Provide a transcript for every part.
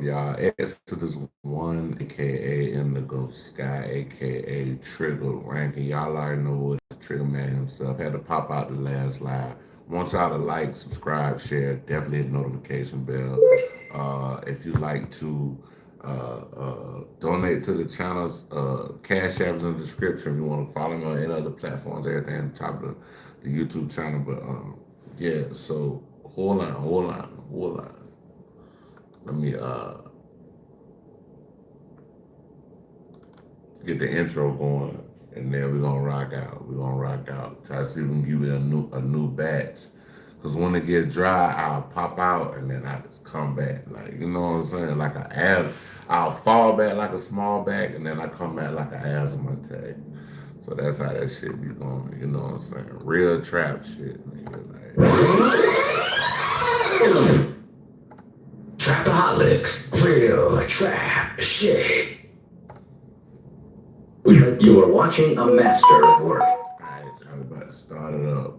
Y'all, Exodus 1, aka Indigo Sky, aka Trigger Ranking. Y'all already know what Trigger Man himself had to pop out the last live. Want y'all to like, subscribe, share, definitely hit the notification bell. If you like to donate to the channel's cash apps in the description. If you want to follow me on any other platforms, everything at the top of the YouTube channel. But yeah, so hold on. Let me get the intro going, and then we're gonna rock out. We're gonna rock out. Try to see if we can give it a new batch. Cause when it get dry, I'll pop out and then I just come back. Like you know what I'm saying? Like a as I'll fall back like a small back and then I come back like an asthma attack. So that's how that shit be going. You know what I'm saying? Real trap shit, nigga. Like, Trapaholics, real trap shit. You are watching a master at work. alright, I was about to start it up.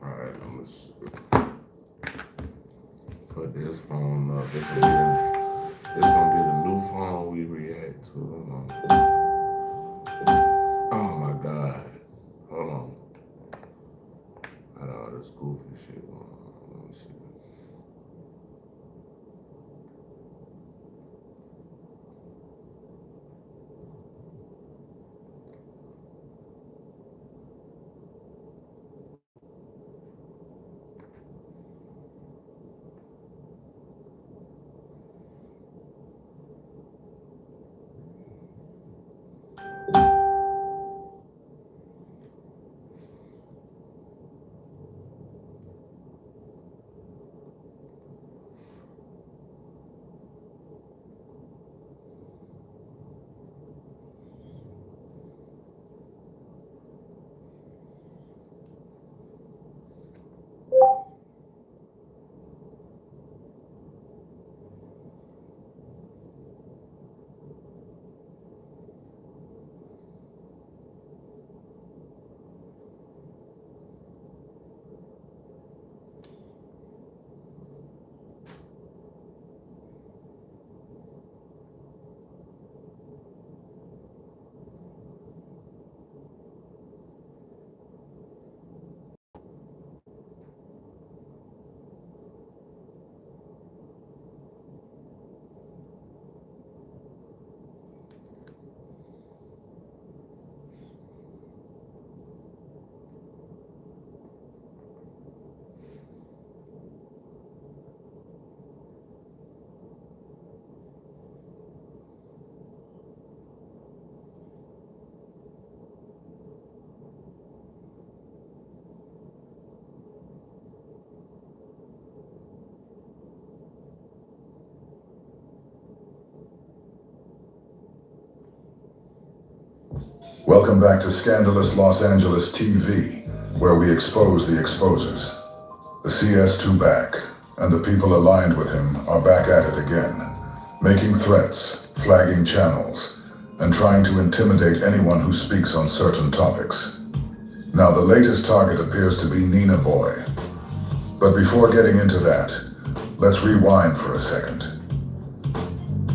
Alright, I'm gonna put this phone up. This gonna be the new phone we react to. Hold on. Oh my god. Hold on. Got all this goofy shit going on. Let me see. Welcome back to Scandalous Los Angeles TV, where we expose the exposers. The CS2 back, and the people aligned with him are back at it again, making threats, flagging channels, and trying to intimidate anyone who speaks on certain topics. Now the latest target appears to be Nina Boy. But before getting into that, let's rewind for a second.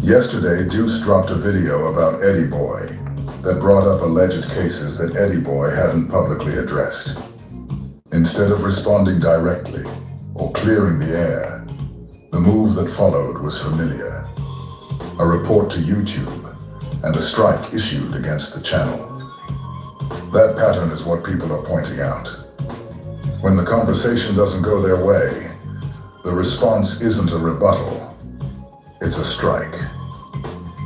Yesterday, Deuce dropped a video about Eddie Boy that brought up alleged cases that Eddie Boy hadn't publicly addressed. Instead of responding directly or clearing the air, the move that followed was familiar. A report to YouTube and a strike issued against the channel. That pattern is what people are pointing out. When the conversation doesn't go their way, the response isn't a rebuttal, it's a strike.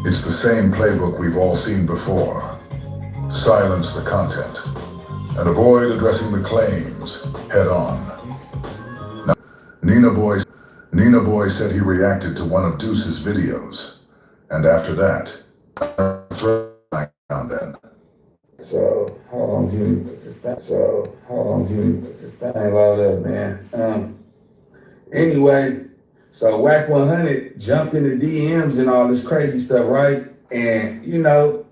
It's the same playbook we've all seen before. Silence the content and avoid addressing the claims head on. Now, Nina Boy said he reacted to one of Deuce's videos, and after that, down then. So, hold on, give me put this thing load up, man. Anyway, so Whack 100 jumped in the DMs and all this crazy stuff, right? And,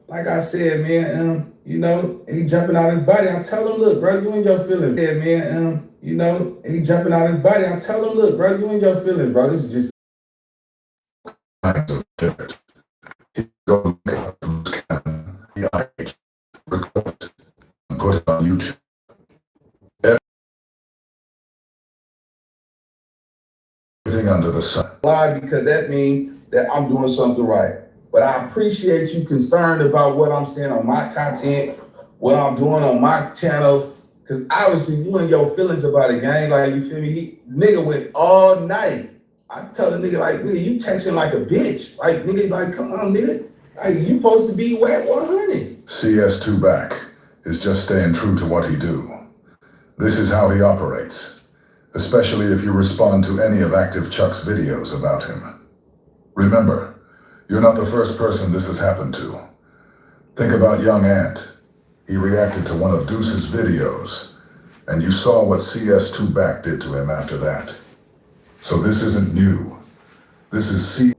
like I said, man, he jumping out his body. I tell him, look, bro, you in your feelings. Yeah, man, he jumping out his body. I tell him, look, bro, you in your feelings, bro. This is just He go record and put it on YouTube. Everything under the sun. lie, because that means that I'm doing something right. But I appreciate you concerned about what I'm saying on my content, what I'm doing on my channel, because obviously you and your feelings about it, gang. Like, you feel me? Nigga went all night. I tell the nigga, like, nigga, you texting like a bitch. Like, nigga, like, come on, nigga. Like, you supposed to be Whack 100. CS2 back is just staying true to what he do. This is how he operates, especially if you respond to any of Active Chuck's videos about him. Remember, you're not the first person this has happened to. Think about Young Ant. He reacted to one of Deuce's videos, and you saw what CS2 back did to him after that. So this isn't new. This is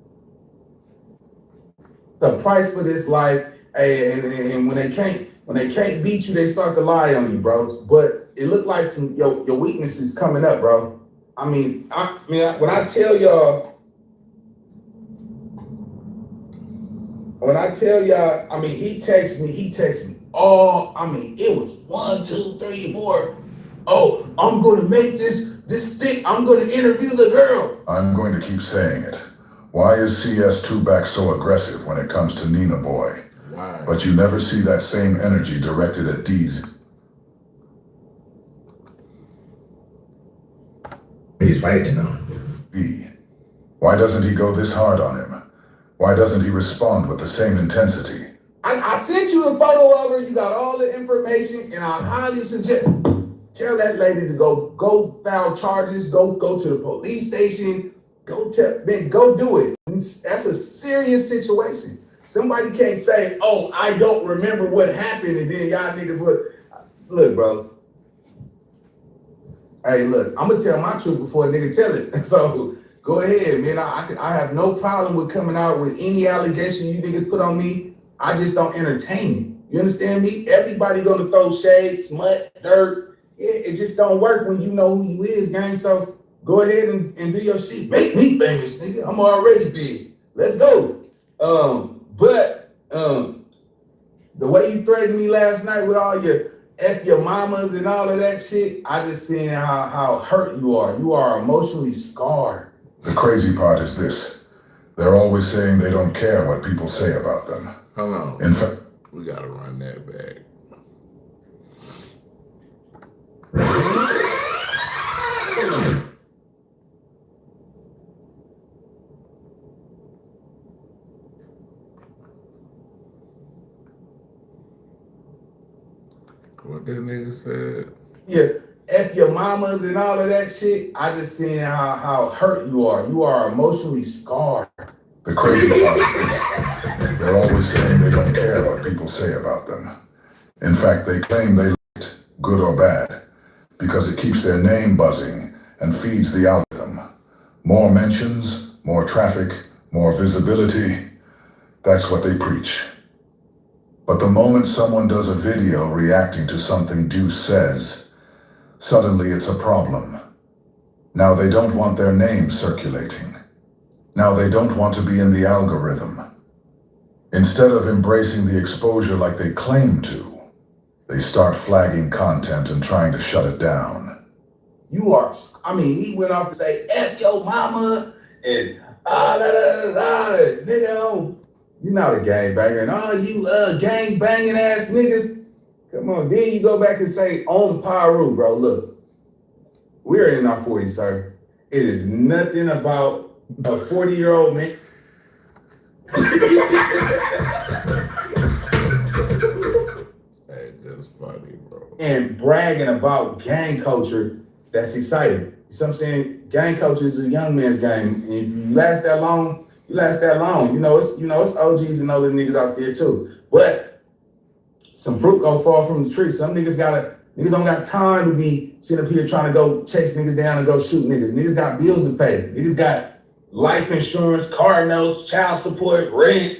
The price for this life, hey, and when they can't beat you, they start to lie on you, bro. But it looked like your weakness is coming up, bro. I mean, when I tell y'all, he texted me. Oh, it was 1, 2, 3, 4. Oh, I'm gonna make this stick. I'm gonna interview the girl. I'm going to keep saying it. Why is CS2 back so aggressive when it comes to Nina Boy? Why? But you never see that same energy directed at D's. He's right, you know. B. Why doesn't he go this hard on him? Why doesn't he respond with the same intensity? I sent you a photo of her. You got all the information, and I highly suggest tell that lady to go file charges. Go to the police station. Go do it. That's a serious situation. Somebody can't say, "Oh, I don't remember what happened," and then y'all niggas would look, bro. Hey, look, I'm gonna tell my truth before a nigga tell it. So go ahead, man. I have no problem with coming out with any allegation you niggas put on me. I just don't entertain it. You understand me? Everybody gonna throw shade, smut, dirt. It just don't work when you know who you is, gang. So go ahead and do your shit. Make me famous, nigga. I'm already big. Let's go. But the way you threatened me last night with all your F your mamas and all of that shit, I just seen how hurt you are. You are emotionally scarred. The crazy part is this. They're always saying they don't care what people say about them. Hold on. In fact, We gotta run that back. What that nigga said? Yeah, F your mamas and all of that shit. I just seen how hurt you are. You are emotionally scarred. the crazy part is this. They're always saying they don't care what people say about them. In fact, they claim they like it, good or bad, because it keeps their name buzzing and feeds the algorithm. More mentions, more traffic, more visibility. That's what they preach. But the moment someone does a video reacting to something Deuce says, suddenly it's a problem. Now they don't want their name circulating. Now they don't want to be in the algorithm. Instead of embracing the exposure like they claim to, they start flagging content and trying to shut it down. You are, I mean, he went off to say, F your mama, and nigga, you not a gangbanger. And all you gang banging ass niggas, come on. Then you go back and say, on the power rule, bro. Look, we're in our 40s, sir. It is nothing about a 40-year-old man. Hey, that's funny, bro. And bragging about gang culture that's exciting. You know what I'm saying? Gang culture is a young man's game. And if you last that long, you last that long. It's OGs and other niggas out there too. But some fruit gonna fall from the tree. Some niggas don't got time to be sitting up here trying to go chase niggas down and go shoot niggas. Niggas got bills to pay. Niggas got life insurance, car notes, child support, rent,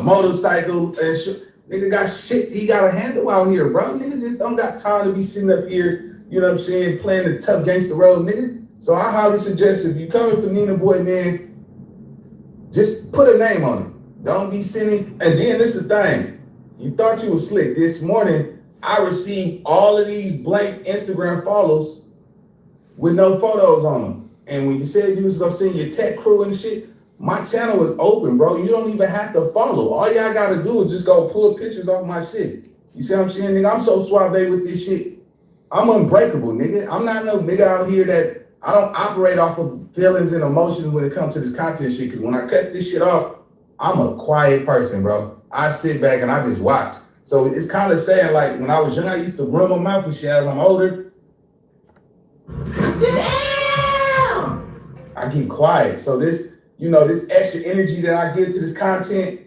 motorcycle, nigga got shit he got to handle out here, bro. Niggas just don't got time to be sitting up here, you know what I'm saying, playing the tough gangster road, nigga. So I highly suggest if you coming for Nina Boy, man, just put a name on it. Don't be sending. And then this is the thing. You thought you was slick. This morning, I received all of these blank Instagram follows with no photos on them. And when you said you was gonna send your tech crew and shit, my channel is open, bro. You don't even have to follow. All y'all gotta do is just go pull pictures off my shit. You see what I'm saying, nigga? I'm so suave with this shit. I'm unbreakable, nigga. I'm not no nigga out here that I don't operate off of feelings and emotions when it comes to this content shit. Cause when I cut this shit off, I'm a quiet person, bro. I sit back and I just watch. So it's kind of saying like when I was young, I used to run my mouth and shit. As I'm older, I get quiet. So this extra energy that I give to this content,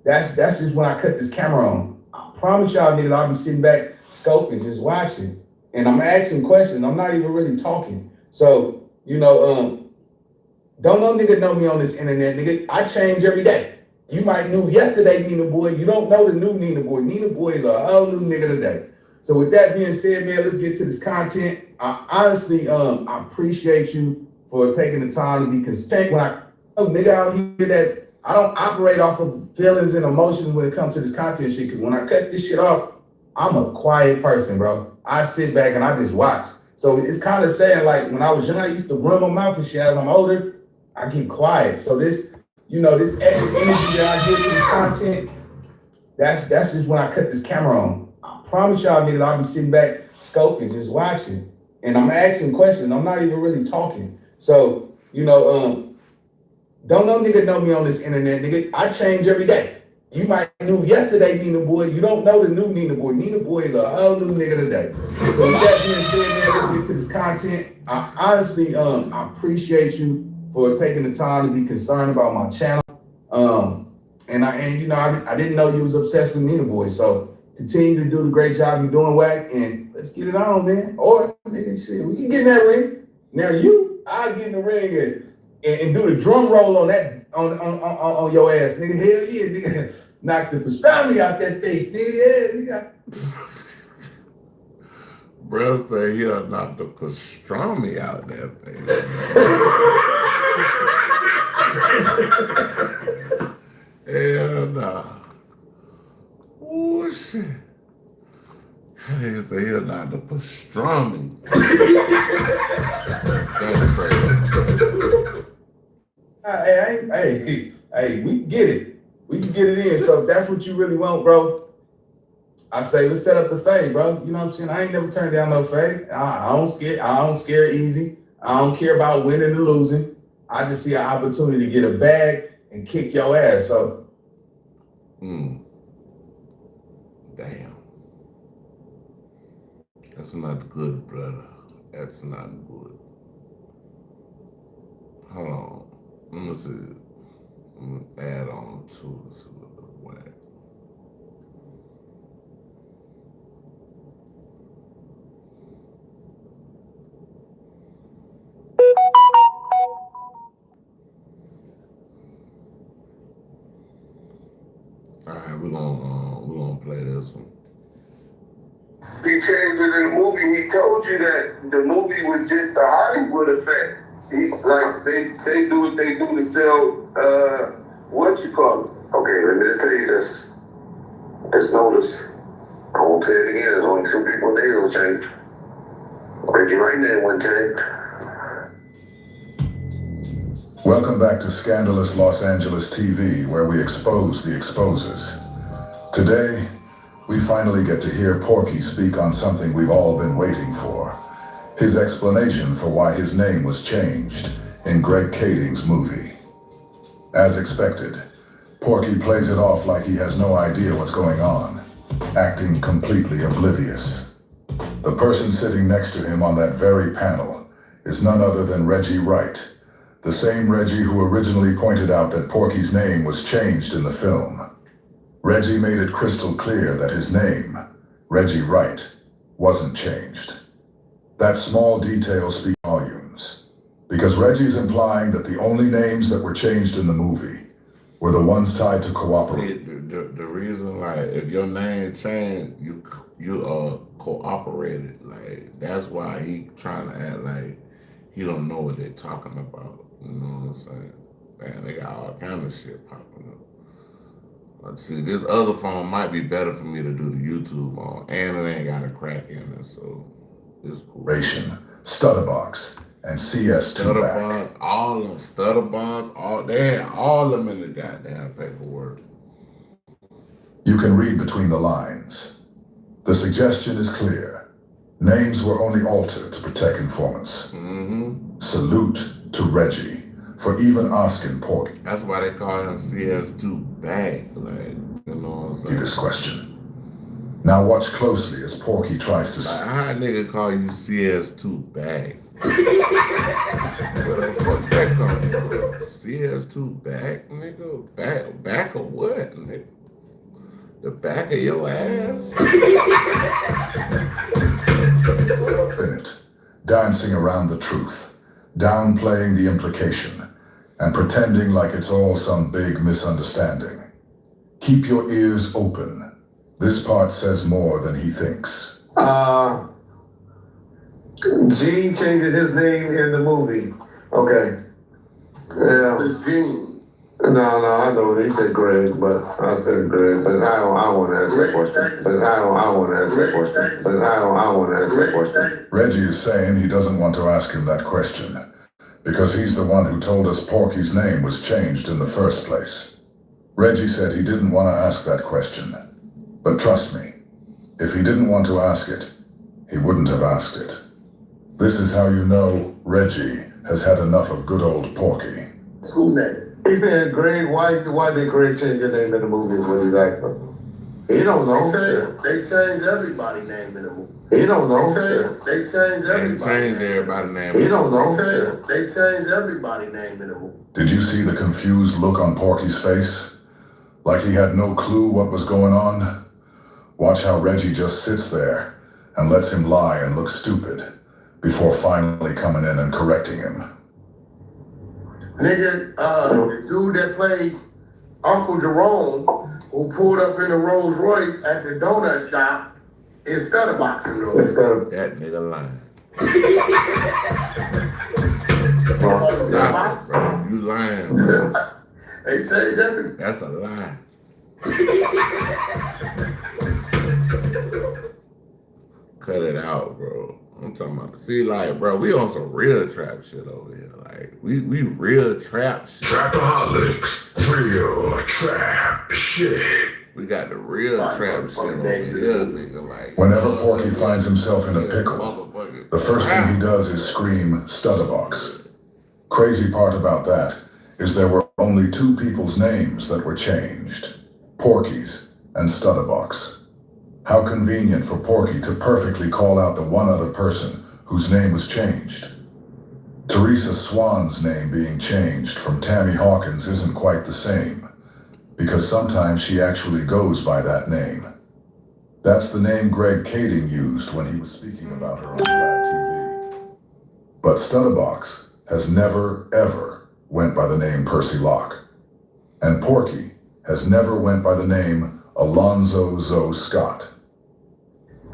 that's just when I cut this camera on. I promise y'all niggas, I'll be sitting back, scoping, just watching. And I'm asking questions. I'm not even really talking. So, don't no nigga know me on this internet, nigga. I change every day. You might knew yesterday Nina Boy. You don't know the new Nina Boy. Nina Boy is a whole new nigga today. So with that being said, man, let's get to this content. I honestly, I appreciate you for taking the time to be consistent. When I nigga out here that I don't operate off of feelings and emotions when it comes to this content shit. Cause when I cut this shit off, I'm a quiet person, bro. I sit back and I just watch. So it's kind of saying like when I was young, I used to run my mouth and shit. As I'm older, I get quiet. So this extra energy that I give to this content, that's just when I cut this camera on. I promise y'all niggas, I'll be sitting back, scoping, just watching. And I'm asking questions. I'm not even really talking. So, don't no nigga know me on this internet, nigga. I change every day. You might knew yesterday Nina Boy. You don't know the new Nina Boy. Nina Boy is a whole new nigga today. So with that being said, man, let's get to this content. I honestly, I appreciate you for taking the time to be concerned about my channel. I didn't know you was obsessed with Nina Boy. So continue to do the great job you're doing, Wack, and let's get it on, man. Or nigga, shit, we can get in that ring. Now I'll get in the ring and do the drum roll on that on your ass, nigga. Hell yeah, nigga. Knock the pastrami out that face, nigga. Yeah, nigga. Bro say he'll knock the pastrami out that thing. Hell nah. Oh shit. He say he'll knock the pastrami. That's crazy. Hey, we can get it. We can get it in. So if that's what you really want, bro, I say let's set up the fade, bro. You know what I'm saying? I ain't never turned down no fade. I don't scare easy. I don't care about winning or losing. I just see an opportunity to get a bag and kick your ass. So Damn. That's not good, brother. That's not good. Hold on. Let me see. I'm gonna add on to this a little bit. we're gonna play this one. He changed it in the movie. He told you that the movie was just the Hollywood effect. They do what they do to sell what you call it. Okay, let me just tell you this. Just notice. I won't say it again. There's only two people there who changed. Reggie right there one changed. Welcome back to Scandalous Los Angeles TV, where we expose the exposers. Today, we finally get to hear Porky speak on something we've all been waiting for. His explanation for why his name was changed in Greg Kading's movie. As expected, Porky plays it off like he has no idea what's going on, acting completely oblivious. The person sitting next to him on that very panel is none other than Reggie Wright, the same Reggie who originally pointed out that Porky's name was changed in the film. Reggie made it crystal clear that his name, Reggie Wright, wasn't changed. That small detail speaks volumes, because Reggie's implying that the only names that were changed in the movie were the ones tied to cooperate. The reason, like, if your name changed, you cooperated. Like, that's why he trying to act like he don't know what they're talking about. You know what I'm saying? Man, they got all kind of shit popping up. Let's see, this other phone might be better for me to do the YouTube on, and it ain't got a crack in it, so it's cool. Stutterbox and CS2 back. All of them, Stutterbox, they had all of them in the goddamn paperwork. You can read between the lines. The suggestion is clear. Names were only altered to protect informants. Salute to Reggie for even asking Porky. That's why they call him CS2 back, like, you know what I'm saying? This question. Now watch closely as Porky tries to... Like, how a nigga call you CS2 back? Where the fuck that come from? CS2 back, nigga? Back of what, nigga? The back of your ass? Bennett, dancing around the truth, downplaying the implication, and pretending like it's all some big misunderstanding. Keep your ears open. This part says more than he thinks. Gene changed his name in the movie. Okay. Yeah. It's Gene. No, I know. He said Greg, but I said Greg. But I don't want to answer that question. Reggie is saying he doesn't want to ask him that question, because he's the one who told us Porky's name was changed in the first place. Reggie said he didn't want to ask that question. But trust me, if he didn't want to ask it, he wouldn't have asked it. This is how you know Reggie has had enough of good old Porky. Who name? He said, Greg, why did Greg change your name in the movie when he's acting? He don't know. They changed everybody's name in the movie. He don't know. They changed everybody's name. He don't know. They changed everybody's name in the movie. Did you see the confused look on Porky's face? Like he had no clue what was going on? Watch how Reggie just sits there and lets him lie and look stupid before finally coming in and correcting him. Nigga, the dude that played Uncle Jerome, who pulled up in a Rolls Royce at the donut shop, is Stutterbox. That nigga lying. Stop it, bro. You lying, bro. They changed everything. That's a lie. Cut it out, bro. I'm talking about, see, like, bro, we on some real trap shit over here. Like, we real trap shit. Trapaholics, real trap shit. We got the real trap shit over here, nigga. Like, whenever Porky finds himself in a pickle, the first thing he does is scream Stutterbox. Crazy part about that is there were only two people's names that were changed, Porky's and Stutterbox. How convenient for Porky to perfectly call out the one other person whose name was changed. Teresa Swan's name being changed from Tammy Hawkins isn't quite the same, because sometimes she actually goes by that name. That's the name Greg Kading used when he was speaking about her on Flat TV. But Stutterbox has never, ever went by the name Percy Locke. And Porky has never went by the name Alonzo Zoe Scott.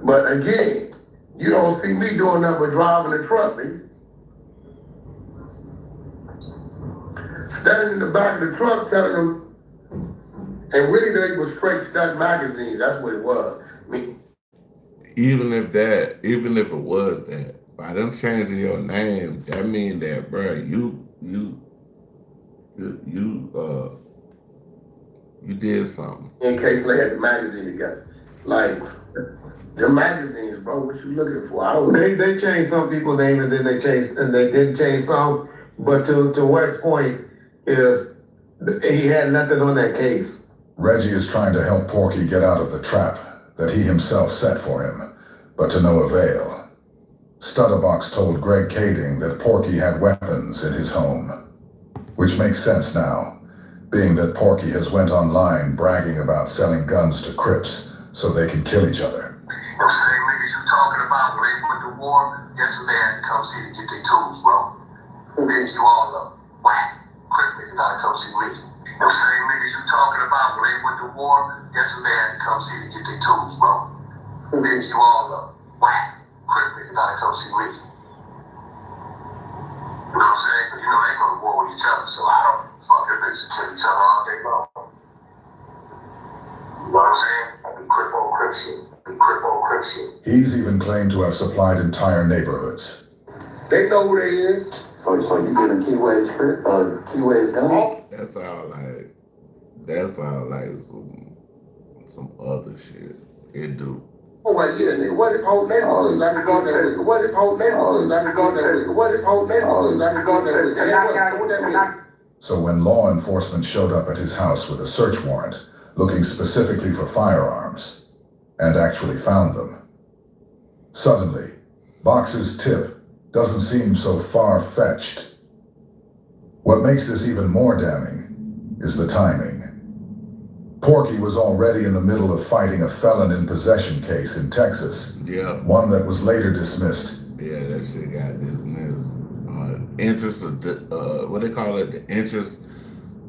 But again, you don't see me doing nothing but driving the truck, nigga. Standing in the back of the truck telling them, and really they was straight stunt magazines. That's what it was. Even if it was that, by them changing your name, that mean that, bro, you did something. In case they had the magazine together. Like, the magazines, bro, what you looking for? I don't know. They changed some people's name and then they didn't change some. But to Wex's point is he had nothing on that case. Reggie is trying to help Porky get out of the trap that he himself set for him, but to no avail. Stutterbox told Greg Kading that Porky had weapons in his home, which makes sense now, being that Porky has went online bragging about selling guns to Crips so they can kill each other. Those same niggas you talking about when they went to war, yesterday had to come see to get their tools, bro. Who gave you all up? Whack. Crip niggas gotta come see me. Those same niggas you talking about when they went to war, yesterday had to come see to get their tools, bro. Who gave you all up? Whack. Crip niggas gotta come see me. You know what I'm saying? But you know they go to war with each other, so I don't fuck them niggas and kill each other all day long. You know what I'm saying? I do crip on crip shit. He's even claimed to have supplied entire neighborhoods. They know who they is. So you giving keyways gun? That's all like some other shit. It do. Oh, well, yeah, nigga. What is whole neighborhood? Let me go there. What is whole neighborhood? Let me go there. What is whole neighborhood? Let me go there. So when law enforcement showed up at his house with a search warrant, looking specifically for firearms, and actually found them, suddenly, Box's tip doesn't seem so far-fetched. What makes this even more damning is the timing. Porky was already in the middle of fighting a felon in possession case in Texas. Yeah. One that was later dismissed. Yeah, that shit got dismissed. Interest of what they call it, the interest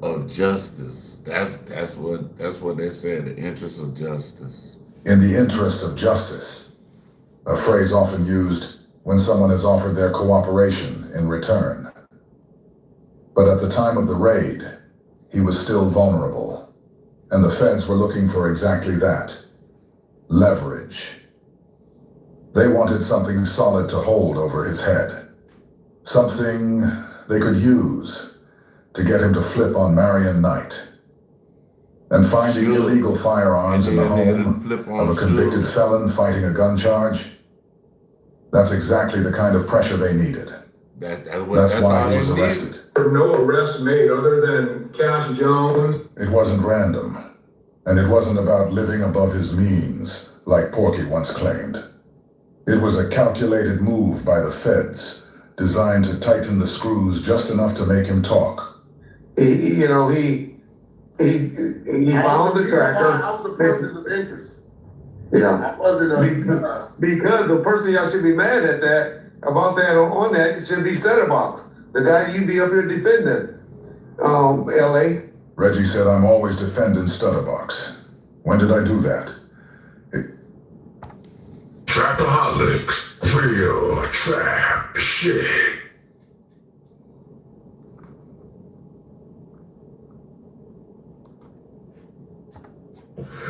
of justice. That's what they said, the interest of justice. In the interest of justice, a phrase often used when someone is offered their cooperation in return. But at the time of the raid, he was still vulnerable, and the feds were looking for exactly that, leverage. They wanted something solid to hold over his head, something they could use to get him to flip on Marion Knight. And finding illegal firearms in the home of a convicted felon fighting a gun charge, that's exactly the kind of pressure they needed. That's why he was arrested. No arrests made other than Cash Jones. It wasn't random, and it wasn't about living above his means, like Porky once claimed. It was a calculated move by the feds, designed to tighten the screws just enough to make him talk. He found the tracker. I was a person of interest. Yeah. I wasn't because the person y'all should be mad at that, about that, on that, should be Stutterbox. The guy you be up here defending, LA. Reggie said, I'm always defending Stutterbox. When did I do that? Trapaholics, real trap shit.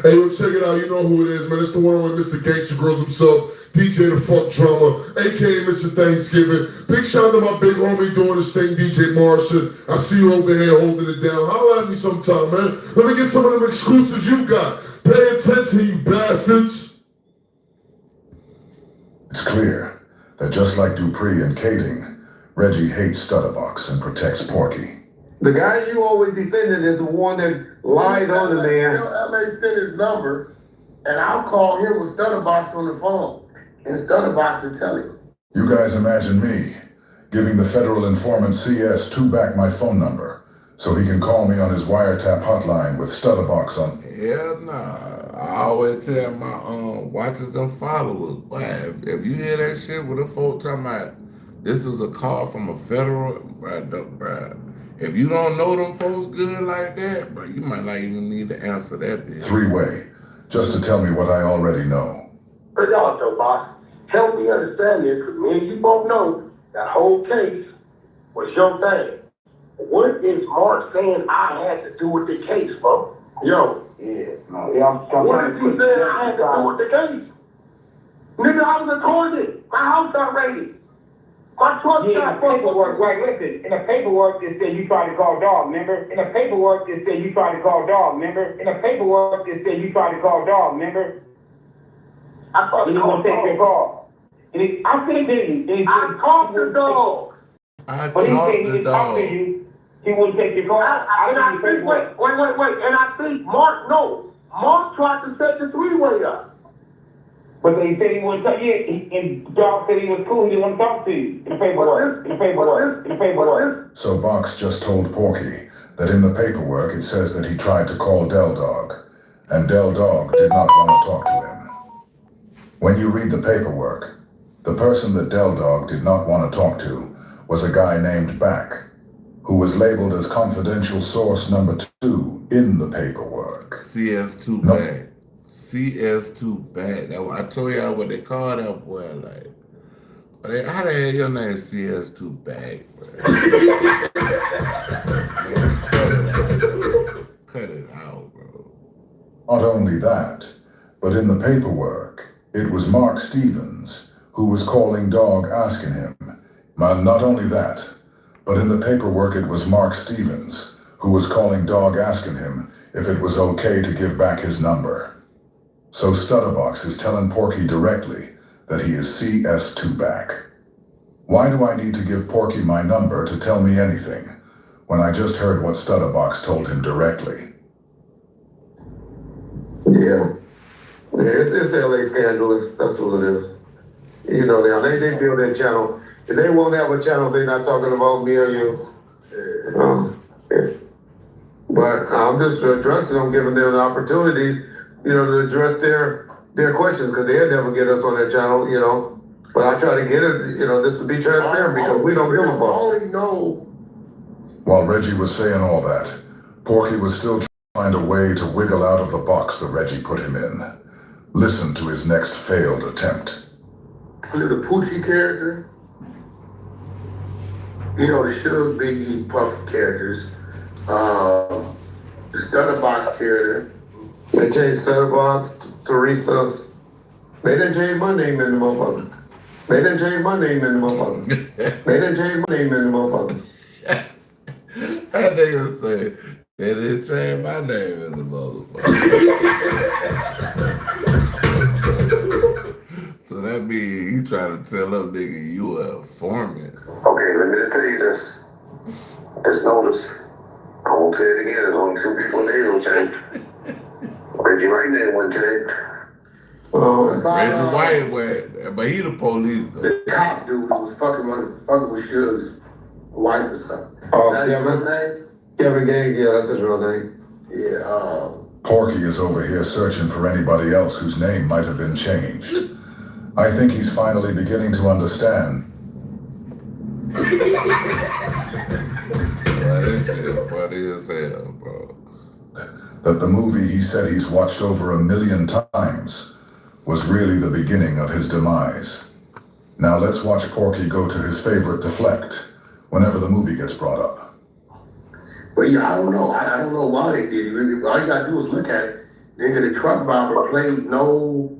Hey, yo, check it out. You know who it is, man. It's the one with Mr. Gangster Grills himself, DJ the Funk Drama, a.k.a. Mr. Thanksgiving. Big shout out to my big homie doing this thing, DJ Martian. I see you over here holding it down. Holla at me sometime, man. Let me get some of them exclusives you got. Pay attention, you bastards. It's clear that just like Dupree and Kading, Reggie hates Stutterbox and protects Porky. The guy you always defended is the one that lied on the man. LA sent his number, and I'll call him with Stutterbox on the phone, and Stutterbox to tell him. You guys imagine me giving the federal informant CS back my phone number so he can call me on his wiretap hotline with Stutterbox on. Hell nah. I always tell my watchers and followers, boy, if you hear that shit with a folk talking about this is a call from a federal, bruh. If you don't know them folks good like that, bro, you might not even need to answer that bitch. Three-way, just to tell me what I already know. But also, boss, help me understand this, because me and you both know that whole case was your thing. What is Mark saying I had to do with the case, bro? Yo. Yeah, no, What is he saying I had to do with the case? Nigga, I was accorded. My house got raided. My truck got paperwork. Right, listen. In the paperwork, it said you tried to call dog. Remember? In the paperwork, it said you tried to call dog. Remember? In the paperwork, it said you tried to call dog. Remember? I thought He didn't want to take your call. And he, I said he didn't. And he I talked to dog. But he said he didn't talk to you. He wouldn't take your call. And I think, wait. And I think Mark tried to set the three-way up. But they said he wouldn't talk. Yeah, and dog said he was cool. He didn't want to talk to you. In the paperwork. So Box just told Porky that in the paperwork it says that he tried to call Del Dog, and Del Dog did not want to talk to him. When you read the paperwork, the person that Del Dog did not want to talk to was a guy named Back, who was labeled as confidential source number 2 in the paperwork. CS2 No. bag. CS2 bag. That, I told y'all what they call that boy. Like, how the hell your name CS2 bag, bro? Man, cut it out, bro. Not only that, but in the paperwork, it was Mark Stevens who was calling Dog asking him. Not only that, but in the paperwork it was Mark Stevens who was calling Dog asking him if it was okay to give back his number. So Stutterbox is telling Porky directly that he is CS2 back. Why do I need to give Porky my number to tell me anything when I just heard what Stutterbox told him directly? Yeah. It's LA scandalous. That's what it is. You know, they build their channel. If they won't have a channel, they're not talking about me or you. Yeah. But I'm just addressing them, giving them the opportunity, you know, to address their questions, because they'll never get us on their channel, you know. But I try to get it, you know, just to be transparent, because we don't give a fuck. I only know. While Reggie was saying all that, Porky was still trying to find a way to wiggle out of the box that Reggie put him in. Listen to his next failed attempt. Under the Poochie character, you know, the Suge, Biggie, Puff characters, the Stutterbox character. They changed Stutterbox, Teresa's. They didn't change my name in the motherfucker. They didn't change my name in the motherfucker. They didn't change my name in the motherfucker. That nigga say, they didn't change my name in the motherfucker. So that means he trying to tell them nigga you a foreman. Okay, let me just tell you this. Just notice. I won't say it again. There's only 2 people in the hero change. Reggie right there one change. Reggie White went, but he the police though. The cop dude who was fucking with Suge's wife or something. Oh, That's his real name? Kevin Gang, yeah, that's his real name. Yeah, Porky is over here searching for anybody else whose name might have been changed. I think he's finally beginning to understand. This shit funny as hell, bro. That the movie he said he's watched over 1 million times was really the beginning of his demise. Now let's watch Porky go to his favorite deflect whenever the movie gets brought up. but yeah, I don't know. I don't know why they did it. Really, all you gotta do is look at it. Nigga, the truck driver played no.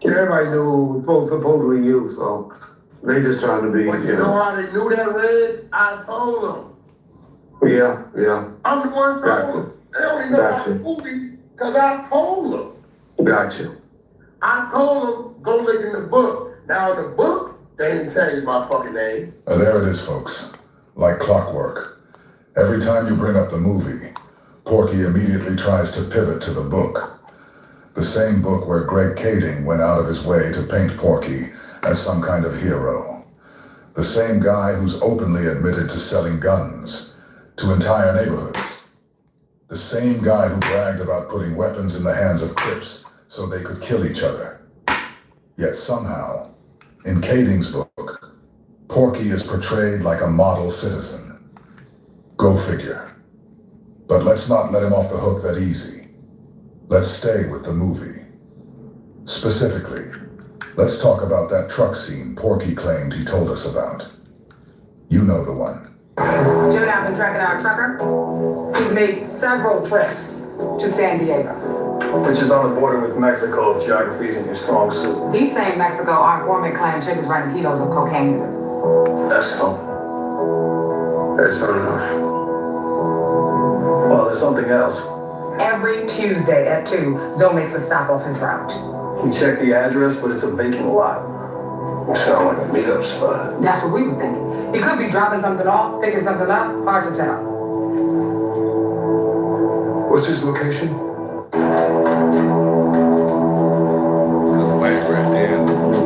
Everybody knew who was supposedly you, so they just trying to be, But you know how they knew that, Red? I told them. Yeah. I'm the one told them. They only know about Gotcha. the movie because I told them. Gotcha. I told them, go look in the book. Now in the book, they didn't change my fucking name. There it is, folks. Like clockwork. Every time you bring up the movie, Porky immediately tries to pivot to the book. The same book where Greg Kading went out of his way to paint Porky as some kind of hero. The same guy who's openly admitted to selling guns to entire neighborhoods. The same guy who bragged about putting weapons in the hands of Crips so they could kill each other. Yet somehow, in Kading's book, Porky is portrayed like a model citizen. Go figure. But let's not let him off the hook that easy. Let's stay with the movie. Specifically, let's talk about that truck scene Porky claimed he told us about. You know the one. Jimmy and I have been tracking our trucker. He's made several trips to San Diego. Which is on the border with Mexico if geography isn't your strong suit. These same Mexico, our informant claim chick is running kilos of cocaine. That's something. That's not enough. Well, there's something else. Every Tuesday at 2, Zoe makes a stop off his route. We checked the address, but it's a vacant lot. Sound like a meetup spot. That's what we were thinking. He could be dropping something off, picking something up, hard to tell. What's his location? That's white right there in the moon.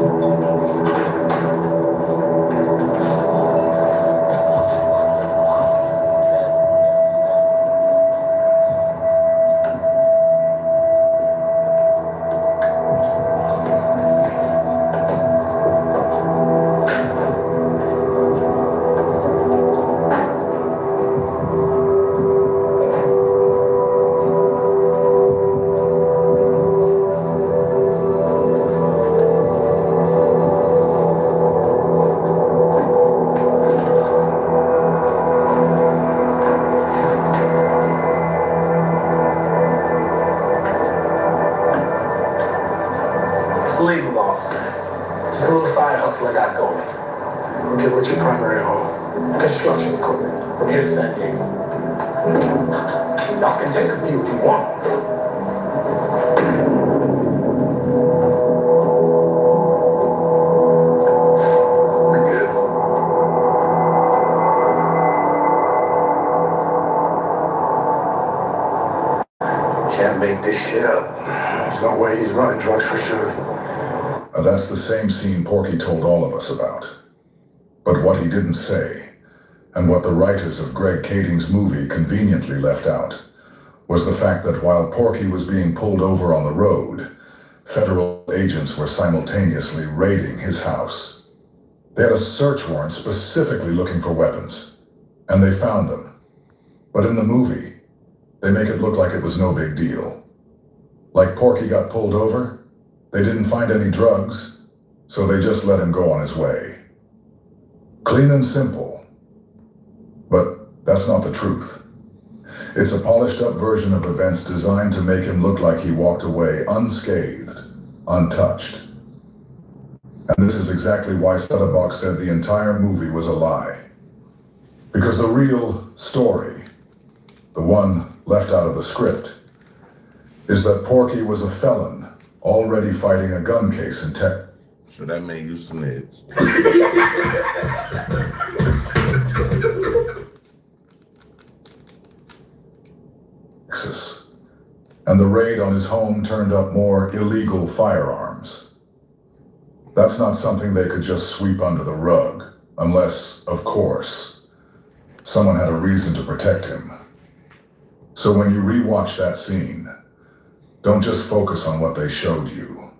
Legal officer. Just a little side hustle I got going. Okay, what's your primary home? Construction equipment. From here to San Diego. Y'all can take a few if you want. We good. Can't make this shit up. There's no way he's running drugs for sure. That's the same scene Porky told all of us about. But what he didn't say, and what the writers of Greg Kading's movie conveniently left out, was the fact that while Porky was being pulled over on the road, federal agents were simultaneously raiding his house. They had a search warrant specifically looking for weapons, and they found them. But in the movie, they make it look like it was no big deal. Like Porky got pulled over, they didn't find any drugs, so they just let him go on his way. Clean and simple. But that's not the truth. It's a polished up version of events designed to make him look like he walked away unscathed, untouched. And this is exactly why Stutterbox said the entire movie was a lie. Because the real story, the one left out of the script, is that Porky was a felon already fighting a gun case in Texas. So that made you snitch. And the raid on his home turned up more illegal firearms. That's not something they could just sweep under the rug, unless, of course, someone had a reason to protect him. So when you rewatch that scene, don't just focus on what they showed you.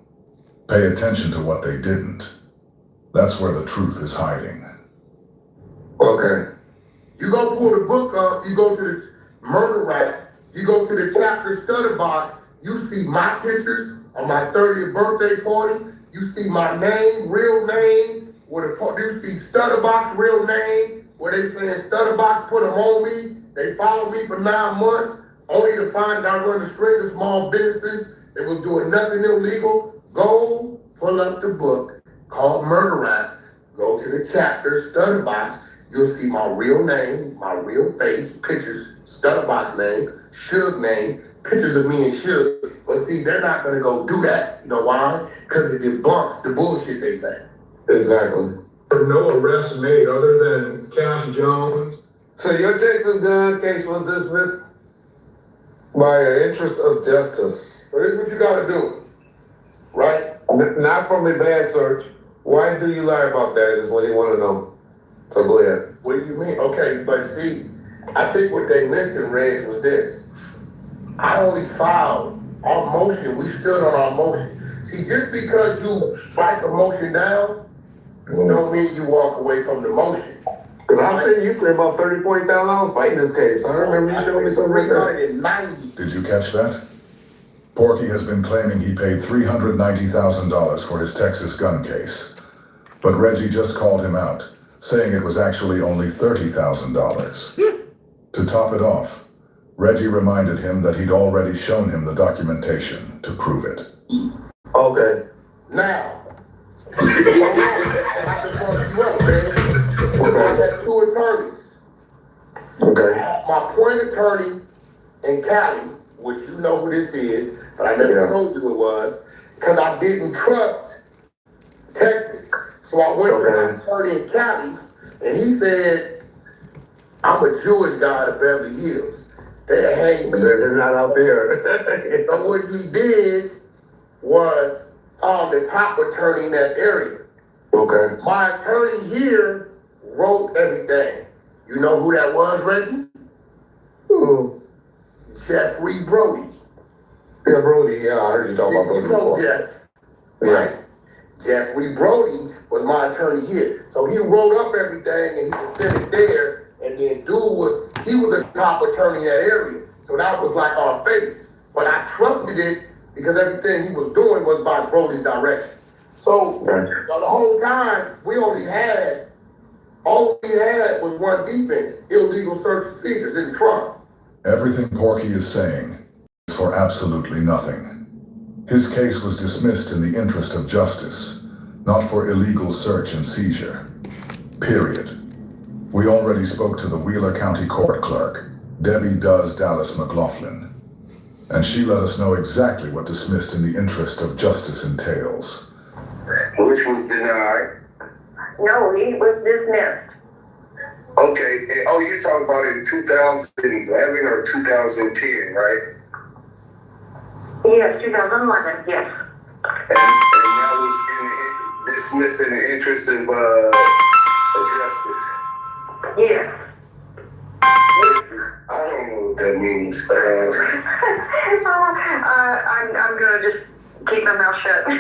Pay attention to what they didn't. That's where the truth is hiding. Okay. You go pull the book up, you go to the murder rap, you go to the chapter study box, you see my pictures on my 30th birthday party, you see my name, real name, you see Stutterbox real name, where they saying Stutterbox put them on me, they followed me for 9 months, only to find that I run a string of small businesses that was doing nothing illegal. Go pull up the book called Murder Rap, go to the chapter, Stutterbox, you'll see my real name, my real face, pictures, Stutterbox name, Suge name, pictures of me and Suge. But see, they're not gonna go do that. You know why? Because it debunks the bullshit they say. Exactly. No arrests made other than Cash Jones. So your Jason gun case was dismissed by an interest of justice. So this is what you gotta do, right? Not from a bad search. Why do you lie about that is what you wanna know. So go ahead. What do you mean? Okay, but see, I think what they missed in Reg was this. I only filed our motion. We stood on our motion. See, just because you strike a motion down, don't mean you walk away from the motion. Cause I seen you spend about $30,000, $40,000 fighting this case. I remember you showing me some right there. Did you catch that? Porky has been claiming he paid $390,000 for his Texas gun case. But Reggie just called him out, saying it was actually only $30,000. To top it off, Reggie reminded him that he'd already shown him the documentation to prove it. Okay. Now, I can fuck you up, man. I had two attorneys. Okay. My point attorney in Cali, which you know who this is, but I never told you who it was, because I didn't trust Texas. So I went to my attorney in Cali, and he said, I'm a Jewish guy to Beverly Hills. They hang me. They're not out there. So what he did was the top attorney in that area. Okay. My attorney here wrote everything. You know who that was, Reggie? Who? Jeffrey Brody. Yeah, Brody. Yeah, I heard you talk about Brody. You know Jeff. Right. Jeffrey Brody was my attorney here. So he wrote up everything and he sent it there. And then he was a top attorney in that area. So that was like our face. But I trusted it because everything he was doing was by Brody's direction. So the whole time, all we had was one defense, illegal search and seizures in Trump. Everything Porky is saying is for absolutely nothing. His case was dismissed in the interest of justice, not for illegal search and seizure. Period. We already spoke to the Wheeler County Court Clerk, Debbie Does Dallas McLaughlin, and she let us know exactly what dismissed in the interest of justice entails. Which was denied. No, he was dismissed. Okay. Oh, you're talking about in 2011 or 2010, right? Yes, 2011, yes. And that was dismissing the interest of justice. Yes. I don't know what that means. I'm gonna just keep my mouth shut. I'm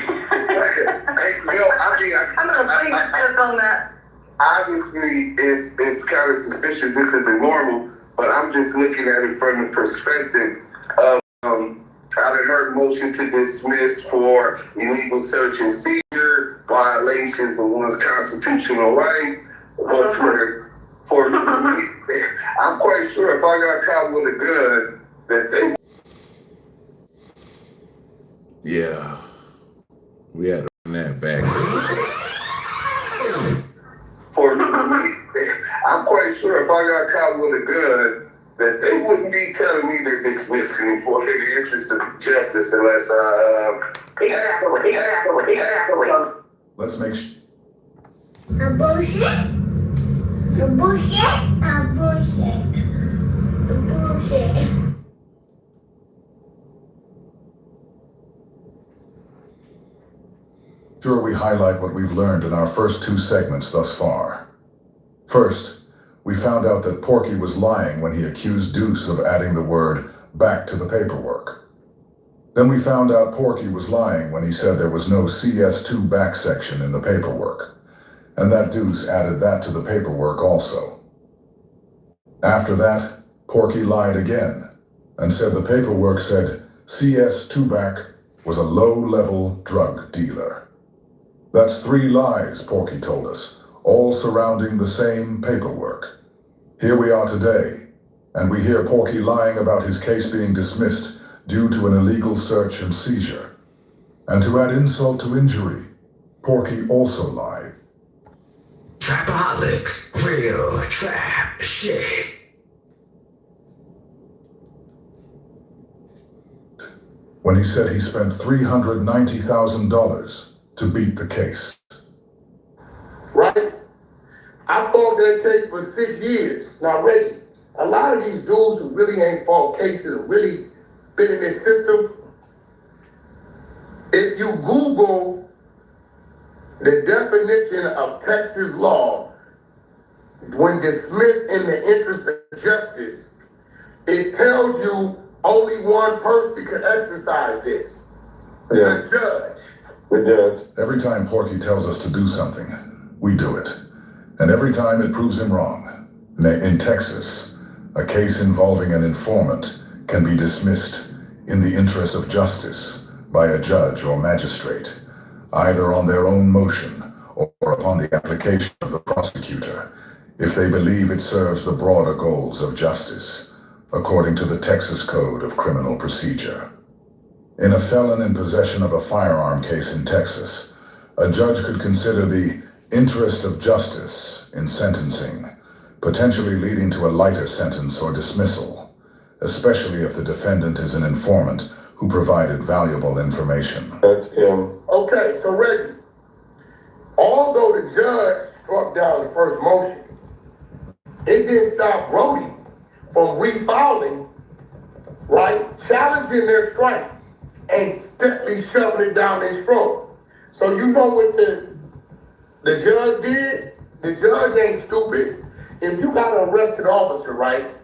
gonna plead the fifth on that. Obviously, it's kind of suspicious. This isn't normal, but I'm just looking at it from the perspective of I done heard motion to dismiss for illegal search and seizure, violations of one's constitutional right, but for I'm quite sure if I got caught with a gun, that they. Yeah, we had to run that back. I'm quite sure if I got caught with a gun, that they wouldn't be telling me they're dismissing me for the interest of justice unless Let's make sure. A bullshit. A bullshit. A bullshit. A bullshit. Sure, we highlight what we've learned in our first two segments thus far. First, we found out that Porky was lying when he accused Deuce of adding the word back to the paperwork. Then we found out Porky was lying when he said there was no CS2 back section in the paperwork, and that Deuce added that to the paperwork also. After that, Porky lied again and said the paperwork said CS2 back was a low-level drug dealer. That's 3 lies, Porky told us, all surrounding the same paperwork. Here we are today, and we hear Porky lying about his case being dismissed due to an illegal search and seizure. And to add insult to injury, Porky also lied. Trapaholics, real trap shit. When he said he spent $390,000 to beat the case. Right? I fought that case for 6 years. Now, Reggie, a lot of these dudes who really ain't fought cases and really been in this system, if you Google the definition of Texas law, when dismissed in the interest of justice, it tells you only one person can exercise this. The judge. The judge. Every time Porky tells us to do something, we do it. And every time it proves him wrong. In Texas, a case involving an informant can be dismissed in the interest of justice by a judge or magistrate, either on their own motion or upon the application of the prosecutor, if they believe it serves the broader goals of justice, according to the Texas Code of Criminal Procedure. In a felon in possession of a firearm case in Texas, a judge could consider the interest of justice in sentencing, potentially leading to a lighter sentence or dismissal, especially if the defendant is an informant who provided valuable information. That's him. Okay, so Reggie, although the judge struck down the first motion, it didn't stop Brody from refiling, right? Challenging their strength and steadily shoving it down their throat. So you know what the judge did? The judge ain't stupid. If you got an arrested officer, right?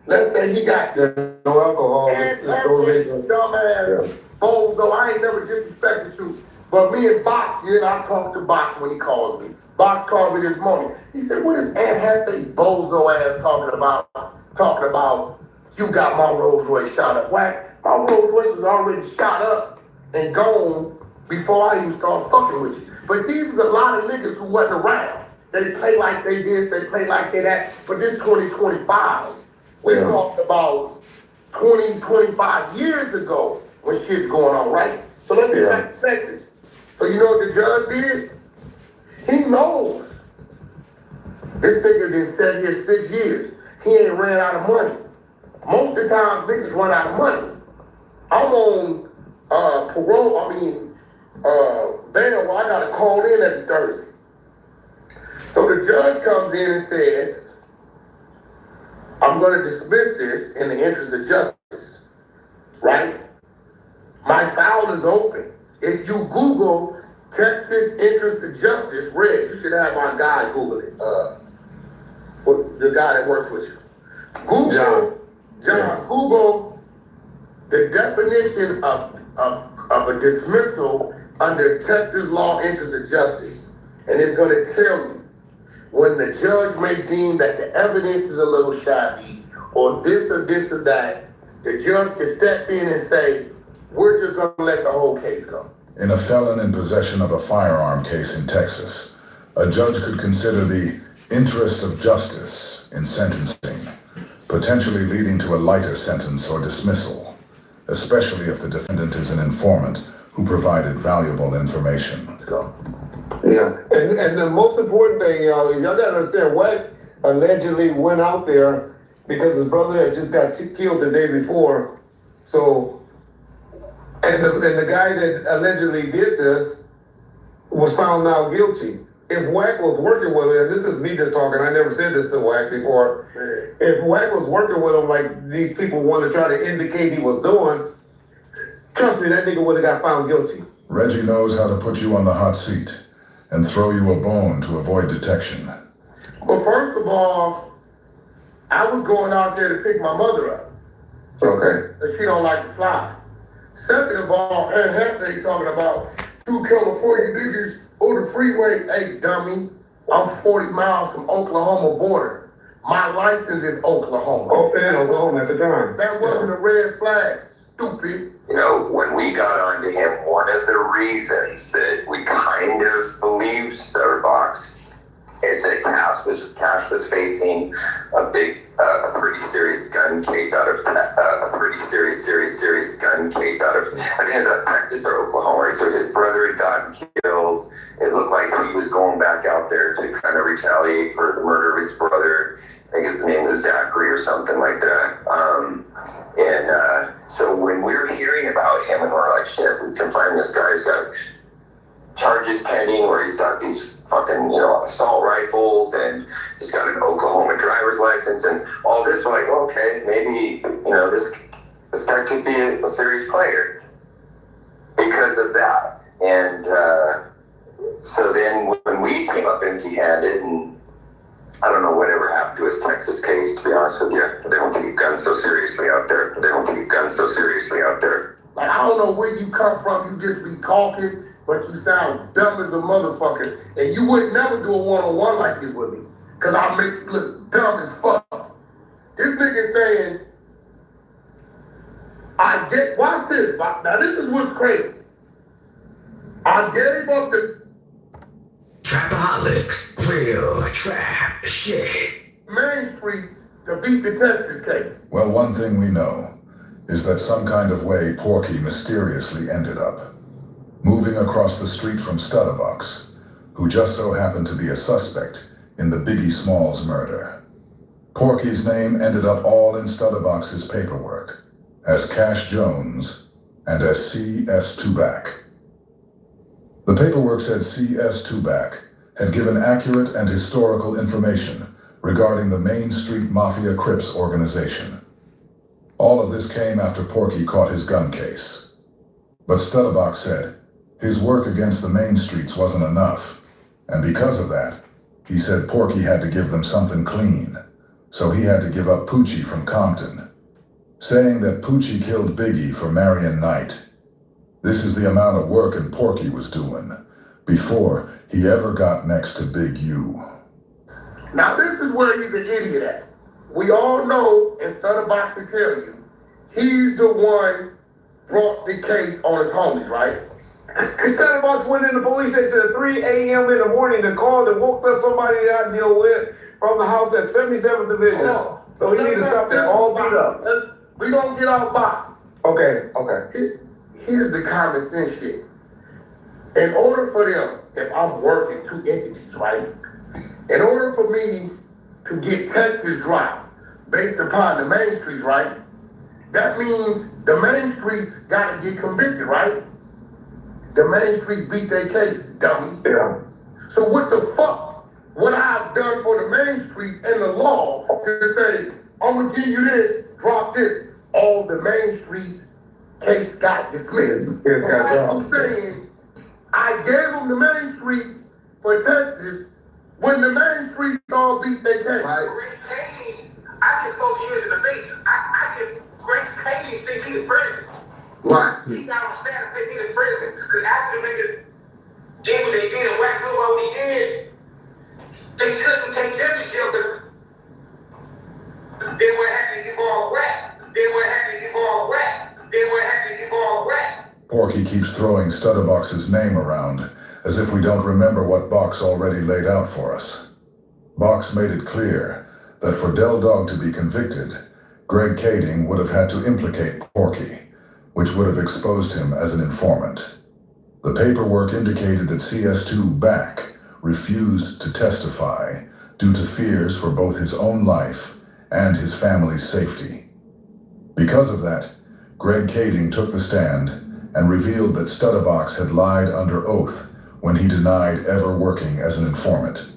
Let's say he got no alcohol. Dumbass bozo. I ain't never disrespected you. But me and Box, I talked to Box when he calls me. Box called me this morning. He said, what is Aunt Hefe bozo ass talking about? Talking about you got my Rolls Royce shot up. Whack. My Rolls Royce was already shot up and gone before I even started fucking with you. But these is a lot of niggas who wasn't around. They play like they this, they play like they that. But this 2025, we talked about 20, 25 years ago when shit's going on, right? So let's get back to Texas. So you know what the judge did? He knows this nigga done sat here 6 years. He ain't ran out of money. Most of the time, niggas run out of money. I'm on parole, bail, I gotta call in every Thursday. So the judge comes in and says, I'm gonna dismiss this in the interest of justice, right? My file is open. If you Google Texas interest of justice, Red, you should have my guy Google it. The guy that works with you. Google, John, Google the definition of a dismissal under Texas law interest of justice. And it's gonna tell you when the judge may deem that the evidence is a little shabby or this or that, the judge can step in and say, we're just gonna let the whole case go. In a felon in possession of a firearm case in Texas, a judge could consider the interest of justice in sentencing, potentially leading to a lighter sentence or dismissal, especially if the defendant is an informant who provided valuable information. Yeah, and the most important thing, y'all gotta understand, Wack allegedly went out there because his brother had just got killed the day before. So, and the guy that allegedly did this was found now guilty. If Wack was working with him, this is me just talking, I never said this to Wack before. If Wack was working with him like these people want to try to indicate he was doing, trust me, that nigga would have got found guilty. Reggie knows how to put you on the hot seat and throw you a bone to avoid detection. Well, first of all, I was going out there to pick my mother up. Okay. But she don't like to fly. Second of all, Aunt Hefe talking about 2 California niggas on the freeway. Hey, dummy, I'm 40 miles from Oklahoma border. My license is Oklahoma. Okay, Oklahoma at the time. That wasn't a red flag, stupid. You know, when we got onto him, one of the reasons that we kind of believed Starbucks is that Cash was facing a pretty serious gun case out of a pretty serious gun case out of, I think it was Texas or Oklahoma. So his brother had gotten killed. It looked like he was going back out there to kind of retaliate for the murder of his brother. I think his name was Zachary or something like that. So when we were hearing about him and we're like, shit, we can find this guy. He's got charges pending where he's got these fucking, assault rifles and he's got an Oklahoma driver's license and all this. We're like, okay, maybe, this guy could be a serious player because of that. And so then when we came up empty-handed, and I don't know whatever happened to his Texas case, to be honest with you. They don't take guns so seriously out there. Like, I don't know where you come from, you just be talking, but you sound dumb as a motherfucker. And you would never do a one-on-one like this with me. Cause I'll make you look dumb as fuck. This nigga saying, watch this. Now this is what's crazy. I gave up the Trapaholics, real trap shit. Main Street to beat the Texas case. Well, one thing we know is that some kind of way Porky mysteriously ended up moving across the street from Stutterbox, who just so happened to be a suspect in the Biggie Smalls murder. Porky's name ended up all in Stutterbox's paperwork as Cash Jones and as C.S. Tubac. The paperwork said C.S. Tubac had given accurate and historical information regarding the Main Street Mafia Crips organization. All of this came after Porky caught his gun case. But Stutterbox said his work against the Main Streets wasn't enough, and because of that, he said Porky had to give them something clean, so he had to give up Poochie from Compton, saying that Poochie killed Biggie for Marion Knight. This is the amount of work Porky was doing before he ever got next to Big U. Now this is where he's an idiot at. We all know, and Stutterbox to tell you, he's the one brought the case on his homies, right? Stutterbox went in the police station at 3 a.m. in the morning and called and woke up somebody that I deal with from the house at 77th Division. So he need to stop that all beat up. We gonna get off box. Okay. Here's the common sense shit. In order for them, if I'm working two entities, right? In order for me to get Texas dropped based upon the Main Streets, right? That means the Main Streets gotta get convicted, right? The Main Streets beat their case, dummy. Yeah. So what the fuck would I have done for the Main Streets and the law to say, I'm gonna give you this, drop this? All the Main Streets case got dismissed. I'm saying, I gave them the Main Streets for Texas when the Main Streets all beat their case. Right. I did 4 years in the base. I did Greg Payne think he was prison. Right. He got on status saying he was prison. Because after the niggas did what they did and whacked over what he did, they couldn't take them to jail because then what happened to get all whacked. Porky keeps throwing Stutterbox's name around as if we don't remember what Box already laid out for us. Box made it clear that for Del Dog to be convicted, Greg Kading would have had to implicate Porky, which would have exposed him as an informant. The paperwork indicated that CS2 Back refused to testify due to fears for both his own life and his family's safety. Because of that, Greg Kading took the stand and revealed that Stutterbox had lied under oath when he denied ever working as an informant.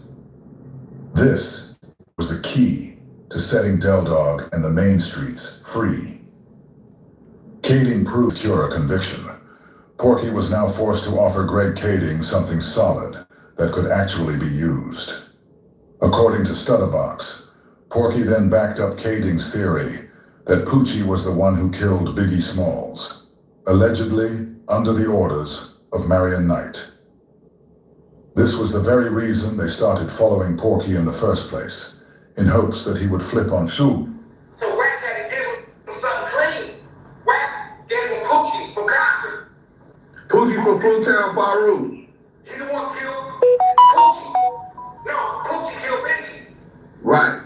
This was the key to setting Del Dog and the Main Streets free. Kading proved secure a conviction. Porky was now forced to offer Greg Kading something solid that could actually be used. According to Stutterbox, Porky then backed up Kading's theory that Poochie was the one who killed Biggie Smalls, allegedly under the orders of Marion Knight. This was the very reason they started following Porky in the first place, in hopes that he would flip on Shoe. So Wack had to give him something clean. Wack gave him Poochie for Compton. Poochie for Fruitown, Baru. He the one killed Poochie. No, Poochie killed Biggie. Right.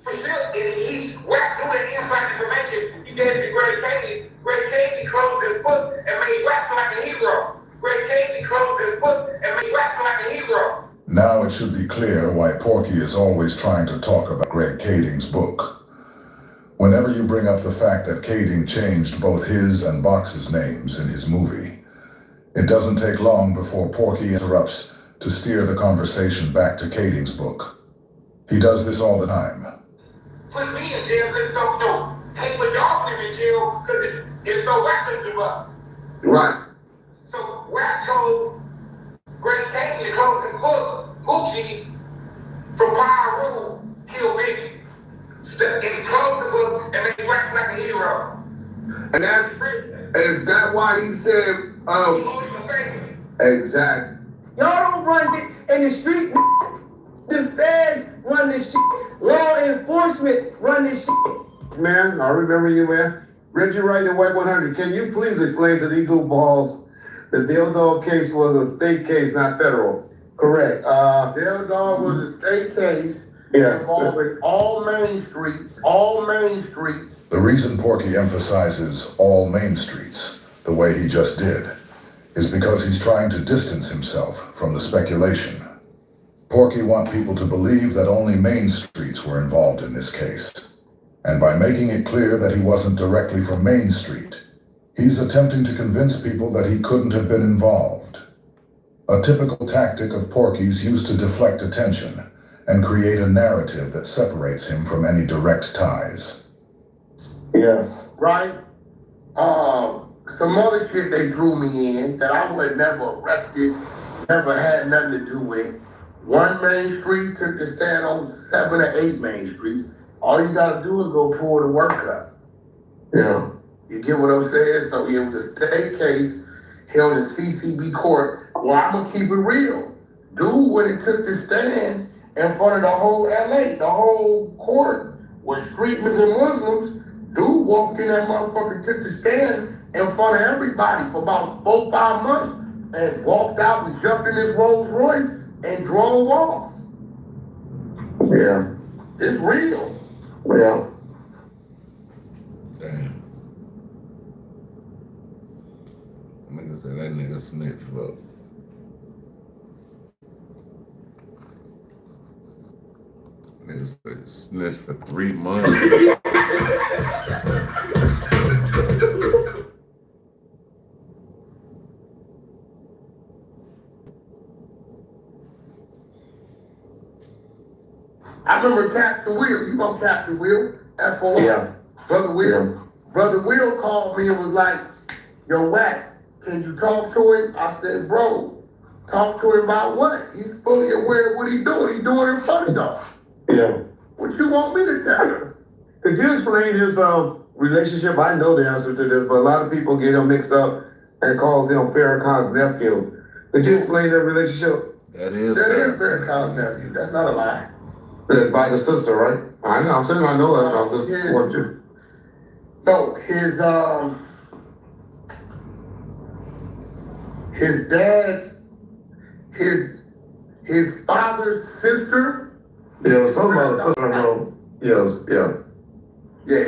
For sure, and Wack knew that inside information. He gave it to Greg Kading. Greg Kading closed his book and made Wack feel like a hero. Greg Kading closed his book and made Wack feel like a hero. Now it should be clear why Porky is always trying to talk about Greg Kading's book. Whenever you bring up the fact that Kading changed both his and Box's names in his movie, it doesn't take long before Porky interrupts to steer the conversation back to Kading's book. He does this all the time. Put me in jail because no. Take my dog in jail because there's no weapons to us. Right. So Wack told Greg Kading to close his book. Poochie from Baru killed Biggie. And he closed the book and made Wack like a hero. And is that why he said, exactly. Y'all don't run it in the street. The feds run this shit. Law enforcement run this shit. Man, I remember you, man. Reggie Wright and White 100, can you please explain to these two balls that the Dog case was a state case, not federal? Correct. Dog was a state case Yes. involving all main streets. The reason Porky emphasizes all main streets, the way he just did, is because he's trying to distance himself from the speculation. Porky wants people to believe that only main streets were involved in this case. And by making it clear that he wasn't directly from Main Street, he's attempting to convince people that he couldn't have been involved. A typical tactic of Porky's used to deflect attention and create a narrative that separates him from any direct ties. Yes. Right? Some other shit they threw me in that I was never arrested, never had nothing to do with. One main street took the stand on 7 or 8 main streets. All you gotta do is go pull the work up. Yeah. You get what I'm saying? So it was a state case held in CCB court. Well, I'm gonna keep it real. Dude, when he took the stand in front of the whole LA, the whole court was streetmen and Muslims, dude walked in that motherfucker, took the stand in front of everybody for about 4-5 months and walked out and jumped in his Rolls Royce and drove off. Yeah. It's real. Yeah. Damn. Nigga said that nigga snitch, fuck. Nigga said snitch for 3 months. I remember Captain Will. You know Captain Will? That's for Yeah. Brother Will. Yeah. Brother Will called me and was like, yo, Wax, can you talk to him? I said, bro, talk to him about what? He's fully aware of what he's doing. He's doing it in front of y'all. Yeah. What you want me to tell you? Could you explain his relationship? I know the answer to this, but a lot of people get him mixed up and call him Farrakhan's nephew. Could you explain that relationship? That is Farrakhan's nephew. That's not a lie. By the sister, right? I know. I'm saying I know that. I just want you. No, his dad's, his father's sister. Yeah, somebody sister I know. Yes, yeah. Yeah,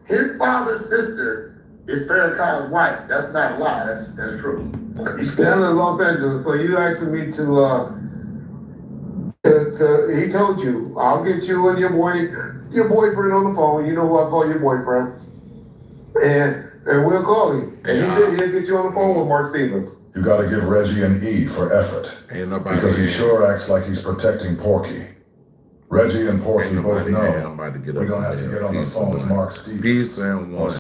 his father's sister is Farrakhan's wife. That's not a lie. That's true. He's down in Los Angeles, so you asking me to he told you, I'll get you and your boyfriend on the phone. You know who I call your boyfriend. And we'll call him. And he said he'll get you on the phone with Mark Stevens. You gotta give Reggie an E for effort. Because he sure acts like he's protecting Porky. Reggie and Porky both know we're gonna have to get on the phone with Mark Stevens. Peace and one.